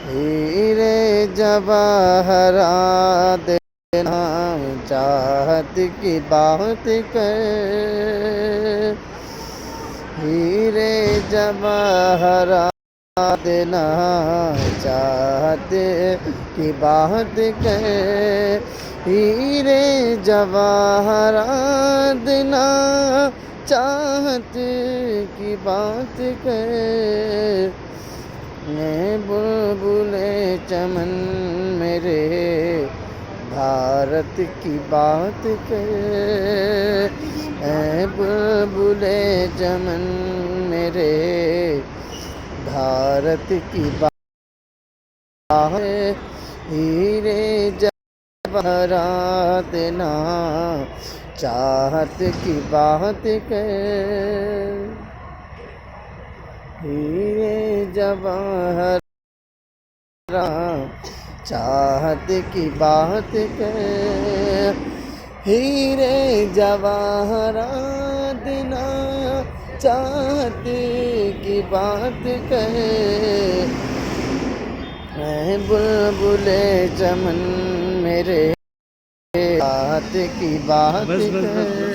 ہیرے جواہرات نہ چاہت کی بات کر، ہیرے جواہرات نہ چاہت کی بات کر، ہیرے جواہرات نہ چاہت کی بات کر، اے بلبل چمن میرے بھارت کی بات کر، اے بلبل چمن میرے بھارت کی بات ہے، ہیرے جواہرات نہ چاہت کی بات کر، ہیرے جواہرات چاہت کی بات کر، ہیرے جواہرات نہ چاہت کی بات کر، اے بلبل چمن میرے بات کی بات کر۔